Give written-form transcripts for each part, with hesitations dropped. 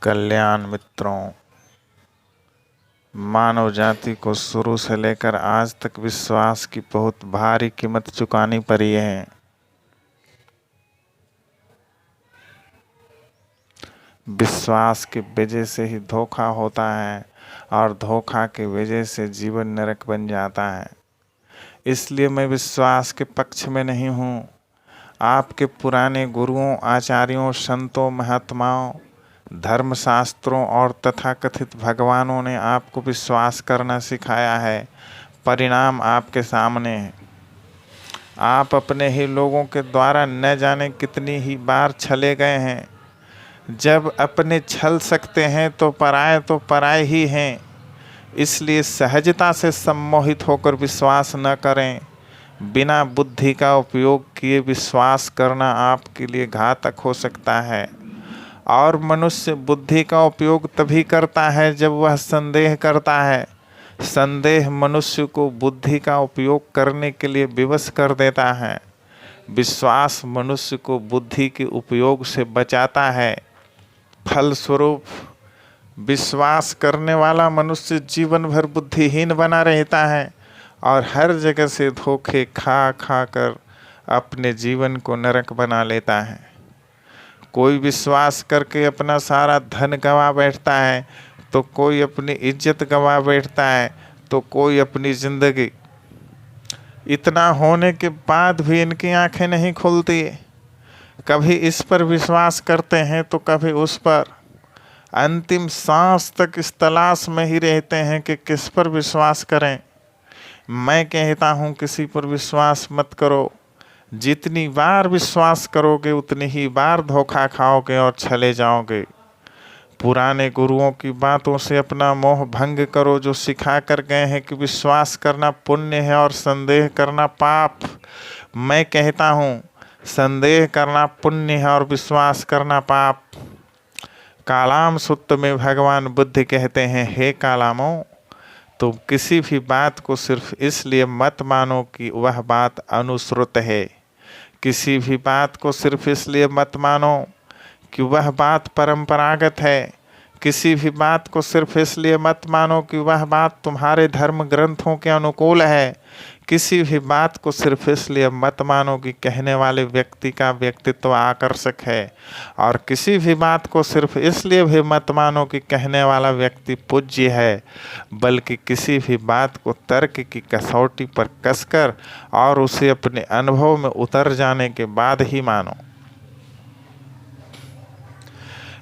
कल्याण मित्रों, मानव जाति को शुरू से लेकर आज तक विश्वास की बहुत भारी कीमत चुकानी पड़ी है। विश्वास की वजह से ही धोखा होता है और धोखा की वजह से जीवन नरक बन जाता है। इसलिए मैं विश्वास के पक्ष में नहीं हूँ। आपके पुराने गुरुओं, आचार्यों, संतों, महात्माओं, धर्मशास्त्रों और तथाकथित भगवानों ने आपको विश्वास करना सिखाया है। परिणाम आपके सामने है। आप अपने ही लोगों के द्वारा न जाने कितनी ही बार छले गए हैं। जब अपने छल सकते हैं तो पराए ही हैं। इसलिए सहजता से सम्मोहित होकर विश्वास न करें। बिना बुद्धि का उपयोग किए विश्वास करना आपके लिए घातक हो सकता है। और मनुष्य बुद्धि का उपयोग तभी करता है जब वह संदेह करता है। संदेह मनुष्य को बुद्धि का उपयोग करने के लिए विवश कर देता है। विश्वास मनुष्य को बुद्धि के उपयोग से बचाता है। फलस्वरूप विश्वास करने वाला मनुष्य जीवन भर बुद्धिहीन बना रहता है और हर जगह से धोखे खा कर अपने जीवन को नरक बना लेता है। कोई विश्वास करके अपना सारा धन गंवा बैठता है, तो कोई अपनी इज्जत गंवा बैठता है, तो कोई अपनी ज़िंदगी। इतना होने के बाद भी इनकी आंखें नहीं खुलती। कभी इस पर विश्वास करते हैं तो कभी उस पर। अंतिम सांस तक इस तलाश में ही रहते हैं कि किस पर विश्वास करें। मैं कहता हूँ किसी पर विश्वास मत करो। जितनी बार विश्वास करोगे उतनी ही बार धोखा खाओगे और चले जाओगे। पुराने गुरुओं की बातों से अपना मोह भंग करो, जो सिखा कर गए हैं कि विश्वास करना पुण्य है और संदेह करना पाप। मैं कहता हूँ संदेह करना पुण्य है और विश्वास करना पाप। कालाम सूत्र में भगवान बुद्ध कहते हैं, हे कालामों, तुम किसी भी बात को सिर्फ इसलिए मत मानो कि वह बात अनुश्रुत है। किसी भी बात को सिर्फ इसलिए मत मानो कि वह बात परंपरागत है। किसी भी बात को सिर्फ इसलिए मत मानो कि वह बात तुम्हारे धर्म ग्रंथों के अनुकूल है। किसी भी बात को सिर्फ इसलिए मत मानो कि कहने वाले व्यक्ति का व्यक्तित्व आकर्षक है। और किसी भी बात को सिर्फ इसलिए भी मत मानो कि कहने वाला व्यक्ति पूज्य है, बल्कि किसी भी बात को तर्क की कसौटी पर कसकर और उसे अपने अनुभव में उतर जाने के बाद ही मानो।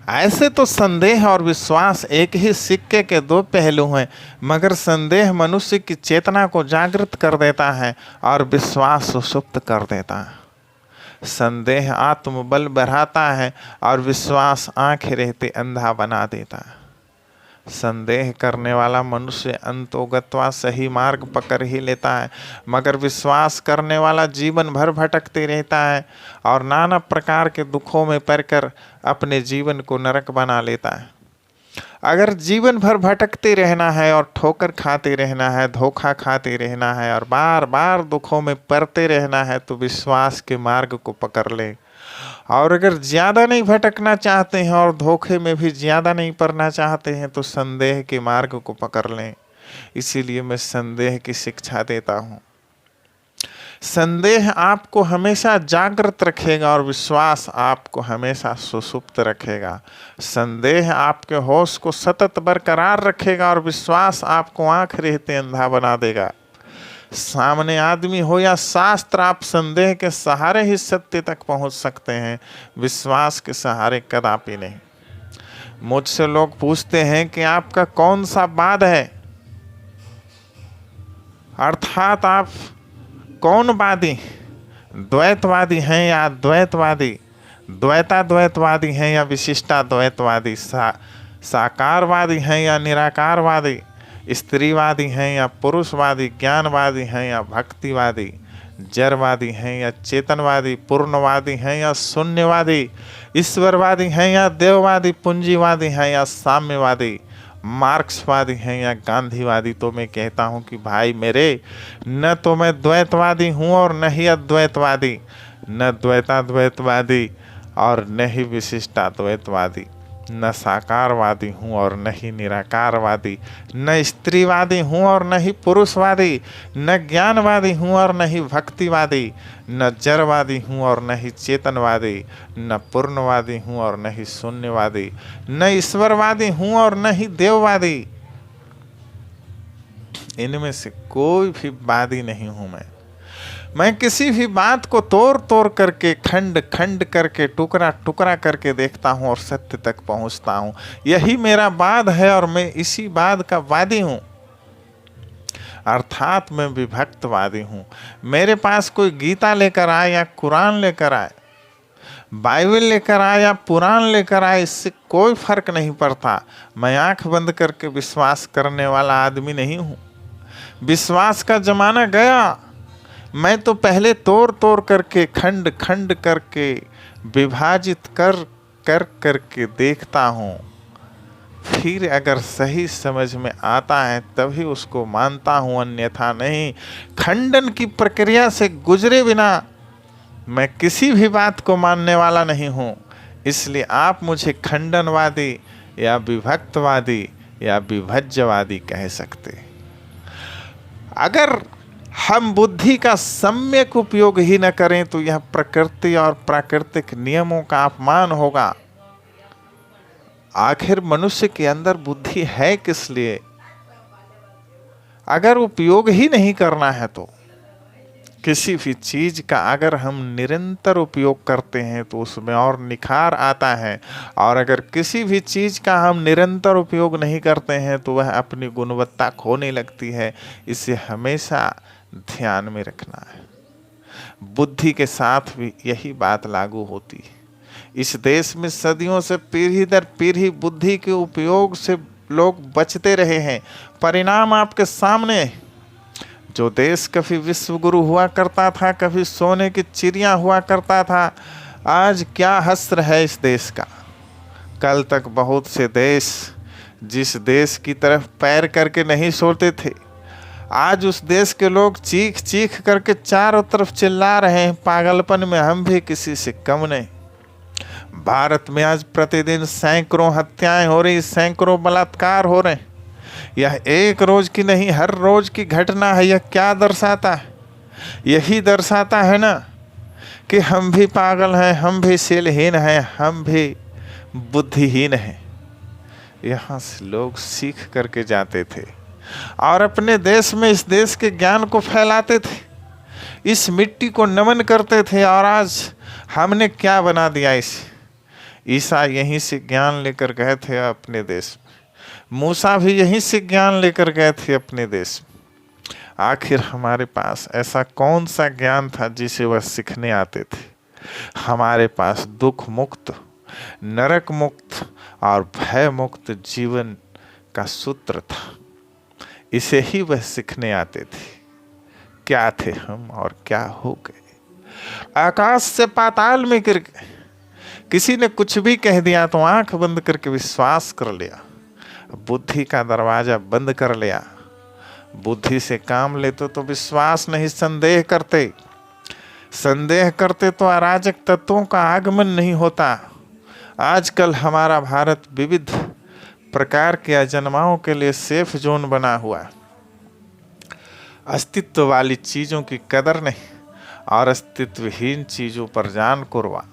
ऐसे तो संदेह और विश्वास एक ही सिक्के के दो पहलू हैं, मगर संदेह मनुष्य की चेतना को जागृत कर देता है और विश्वास सुषुप्त कर देता है। संदेह आत्मबल बढ़ाता है और विश्वास आंखें रहते अंधा बना देता है। संदेह करने वाला मनुष्य अंतोगत्वा सही मार्ग पकड़ ही लेता है, मगर विश्वास करने वाला जीवन भर भटकते रहता है और नाना प्रकार के दुखों में पड़कर अपने जीवन को नरक बना लेता है। अगर जीवन भर भटकते रहना है और ठोकर खाते रहना है, धोखा खाते रहना है और बार बार दुखों में पड़ते रहना है, तो विश्वास के मार्ग को पकड़ ले। और अगर ज़्यादा नहीं भटकना चाहते हैं और धोखे में भी ज़्यादा नहीं पड़ना चाहते हैं, तो संदेह के मार्ग को पकड़ लें। इसीलिए मैं संदेह की शिक्षा देता हूँ। संदेह आपको हमेशा जागृत रखेगा और विश्वास आपको हमेशा सुषुप्त रखेगा। संदेह आपके होश को सतत बरकरार रखेगा और विश्वास आपको आँख रहते अंधा बना देगा। सामने आदमी हो या शास्त्र, आप संदेह के सहारे ही सत्य तक पहुंच सकते हैं, विश्वास के सहारे कदापि नहीं। मुझसे लोग पूछते हैं कि आपका कौन सा वाद है, अर्थात आप कौन वादी, द्वैतवादी हैं या द्वैतवादी, द्वैतवादी हैं या विशिष्टाद्वैतवादी, साकारवादी हैं या निराकारवादी, स्त्रीवादी हैं या पुरुषवादी, ज्ञानवादी हैं या भक्तिवादी, जड़वादी हैं या चेतनवादी, पूर्णवादी हैं या शून्यवादी, ईश्वरवादी हैं या देववादी, पूंजीवादी हैं या साम्यवादी, मार्क्सवादी हैं या गांधीवादी। तो मैं कहता हूं कि भाई मेरे, न तो मैं द्वैतवादी हूं और न ही अद्वैतवादी, न द्वैताद्वैतवादी और न ही विशिष्टाद्वैतवादी। न साकारवादी हूँ और न ही निराकारवादी, न स्त्रीवादी हूँ और न ही पुरुषवादी, न ज्ञानवादी हूँ और न ही भक्तिवादी, न जड़वादी हूँ और न ही चेतनवादी, न पूर्णवादी हूँ और न ही शून्यवादी, न ईश्वरवादी हूँ और न ही देववादी। इनमें से कोई भी वादी नहीं हूँ मैं किसी भी बात को तोड़ तोड़ करके, खंड खंड करके, टुकड़ा टुकड़ा करके देखता हूँ और सत्य तक पहुँचता हूँ। यही मेरा वाद है और मैं इसी वाद का वादी हूँ, अर्थात मैं विभक्तवादी हूँ। मेरे पास कोई गीता लेकर आए या कुरान लेकर आए, बाइबल लेकर आए या पुराण लेकर आए, इससे कोई फर्क नहीं पड़ता। मैं आंख बंद करके विश्वास करने वाला आदमी नहीं हूँ। विश्वास का जमाना गया। मैं तो पहले तोड़ तोड़ करके, खंड खंड करके, विभाजित कर कर करके देखता हूँ। फिर अगर सही समझ में आता है तभी उसको मानता हूँ, अन्यथा नहीं। खंडन की प्रक्रिया से गुजरे बिना मैं किसी भी बात को मानने वाला नहीं हूँ। इसलिए आप मुझे खंडनवादी या विभक्तवादी या विभज्यवादी कह सकते। अगर हम बुद्धि का सम्यक उपयोग ही न करें तो यह प्रकृति और प्राकृतिक नियमों का अपमान होगा। आखिर मनुष्य के अंदर बुद्धि है किस लिए? अगर उपयोग ही नहीं करना है तो किसी भी चीज का अगर हम निरंतर उपयोग करते हैं तो उसमें और निखार आता है, और अगर किसी भी चीज का हम निरंतर उपयोग नहीं करते हैं तो वह अपनी गुणवत्ता खोने लगती है। इसे हमेशा ध्यान में रखना है। बुद्धि के साथ भी यही बात लागू होती है। इस देश में सदियों से पीढ़ी दर पीढ़ी बुद्धि के उपयोग से लोग बचते रहे हैं। परिणाम आपके सामने। जो देश कभी विश्व गुरु हुआ करता था, कभी सोने की चिड़िया हुआ करता था, आज क्या हस्र है इस देश का। कल तक बहुत से देश जिस देश की तरफ पैर करके नहीं सोते थे, आज उस देश के लोग चीख चीख करके चारों तरफ चिल्ला रहे हैं, पागलपन में हम भी किसी से कम नहीं। भारत में आज प्रतिदिन सैकड़ों हत्याएं हो रही, सैकड़ों बलात्कार हो रहे हैं। यह एक रोज की नहीं, हर रोज की घटना है। यह क्या दर्शाता है? यही दर्शाता है ना कि हम भी पागल हैं, हम भी शीलहीन हैं, हम भी बुद्धिहीन हैं। यहाँ से लोग सीख करके जाते थे और अपने देश में इस देश के ज्ञान को फैलाते थे, इस मिट्टी को नमन करते थे। और आज हमने क्या बना दिया इसे? ईसा यहीं से ज्ञान लेकर गए थे अपने देश में, मूसा भी यहीं से ज्ञान लेकर गए थे अपने देश में। आखिर हमारे पास ऐसा कौन सा ज्ञान था जिसे वह सीखने आते थे? हमारे पास दुख मुक्त, नरक मुक्त और भय मुक्त जीवन का सूत्र था। इसे ही वह सीखने आते थे। क्या थे हम और क्या हो गए? आकाश से पाताल में गिर गए। किसी ने कुछ भी कह दिया तो आंख बंद करके विश्वास कर लिया, बुद्धि का दरवाजा बंद कर लिया। बुद्धि से काम लेते तो विश्वास नहीं, संदेह करते। संदेह करते तो अराजक तत्वों का आगमन नहीं होता। आजकल हमारा भारत विविध प्रकार के अजन्माओं के लिए सेफ जोन बना हुआ है। अस्तित्व वाली चीजों की कदर नहीं और अस्तित्वहीन चीजों पर जान कुर्बान।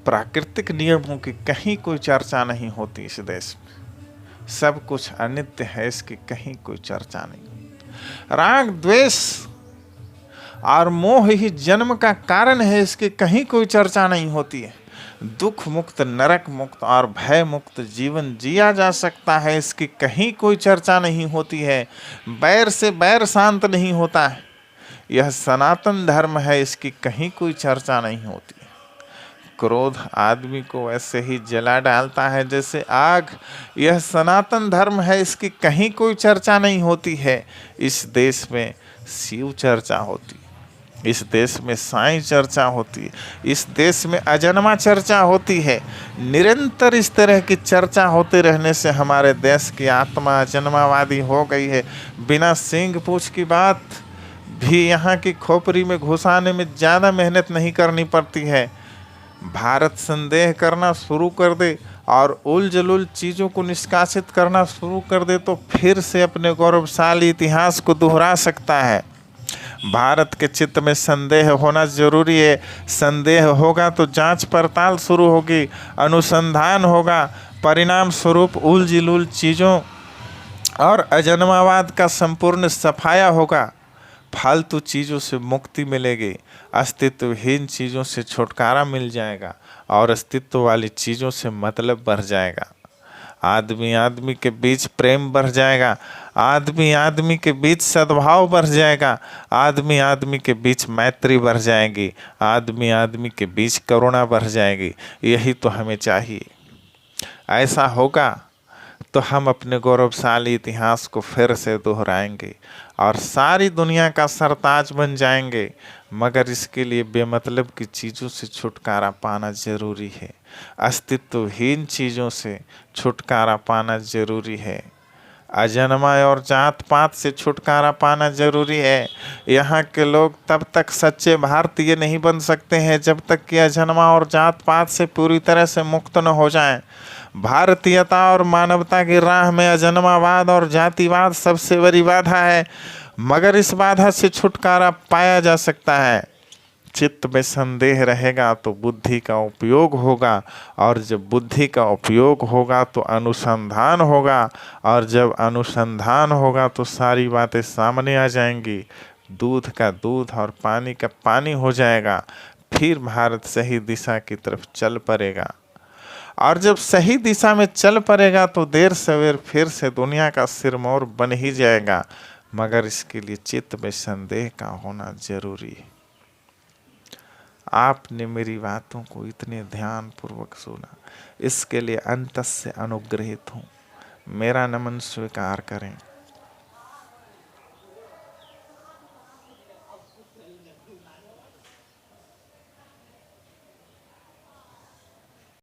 प्राकृतिक नियमों की कहीं कोई चर्चा नहीं होती इस देश में। सब कुछ अनित्य है, इसकी कहीं कोई चर्चा नहीं। राग द्वेष और मोह ही जन्म का कारण है, इसकी कहीं कोई चर्चा नहीं होती है। दुख मुक्त, नरक मुक्त और भय मुक्त जीवन जिया जा सकता है, इसकी कहीं कोई चर्चा नहीं होती है। बैर से बैर शांत नहीं होता है, यह सनातन धर्म है, इसकी कहीं कोई चर्चा नहीं होती है। क्रोध आदमी को ऐसे ही जला डालता है जैसे आग, यह सनातन धर्म है, इसकी कहीं कोई चर्चा नहीं होती है। इस देश में शिव चर्चा होती है, इस देश में साईं चर्चा होती है, इस देश में अजन्मा चर्चा होती है। निरंतर इस तरह की चर्चा होते रहने से हमारे देश की आत्मा अजन्मावादी हो गई है। बिना सींग पूछ की बात, भी यहाँ की खोपड़ी में घुसाने में ज़्यादा मेहनत नहीं करनी पड़ती है। भारत संदेह करना शुरू कर दे और उलझुल चीज़ों को निष्कासित करना शुरू कर दे तो फिर से अपने गौरवशाली इतिहास को दोहरा सकता है। भारत के चित्त में संदेह होना जरूरी है। संदेह होगा तो जांच पड़ताल शुरू होगी, अनुसंधान होगा, परिणाम स्वरूप उलझुल चीज़ों और अजन्मावाद का संपूर्ण सफाया होगा। फालतू चीज़ों से मुक्ति मिलेगी, अस्तित्वहीन चीज़ों से छुटकारा मिल जाएगा और अस्तित्व वाली चीज़ों से मतलब बढ़ जाएगा। आदमी आदमी के बीच प्रेम बढ़ जाएगा, आदमी आदमी के बीच सद्भाव बढ़ जाएगा, आदमी आदमी के बीच मैत्री बढ़ जाएगी, आदमी आदमी के बीच करुणा बढ़ जाएगी। यही तो हमें चाहिए। ऐसा होगा तो हम अपने गौरवशाली इतिहास को फिर से दोहराएंगे और सारी दुनिया का सरताज बन जाएंगे। मगर इसके लिए बेमतलब की चीज़ों से छुटकारा पाना जरूरी है, अस्तित्वहीन चीज़ों से छुटकारा पाना जरूरी है, अजन्मा और जात पात से छुटकारा पाना जरूरी है। यहाँ के लोग तब तक सच्चे भारतीय नहीं बन सकते हैं जब तक कि अजन्मा और जात पात से पूरी तरह से मुक्त न हो जाएं। भारतीयता और मानवता की राह में अजन्मावाद और जातिवाद सबसे बड़ी बाधा है, मगर इस बाधा से छुटकारा पाया जा सकता है। चित्त में संदेह रहेगा तो बुद्धि का उपयोग होगा, और जब बुद्धि का उपयोग होगा तो अनुसंधान होगा, और जब अनुसंधान होगा तो सारी बातें सामने आ जाएंगी। दूध का दूध और पानी का पानी हो जाएगा। फिर भारत सही दिशा की तरफ चल पड़ेगा, और जब सही दिशा में चल पड़ेगा तो देर सवेर फिर से दुनिया का सिरमौर बन ही जाएगा। मगर इसके लिए चित्त में संदेह का होना जरूरी है। आपने मेरी बातों को इतने ध्यानपूर्वक सुना, इसके लिए अंतस से अनुग्रहित हूँ। मेरा नमन स्वीकार करें।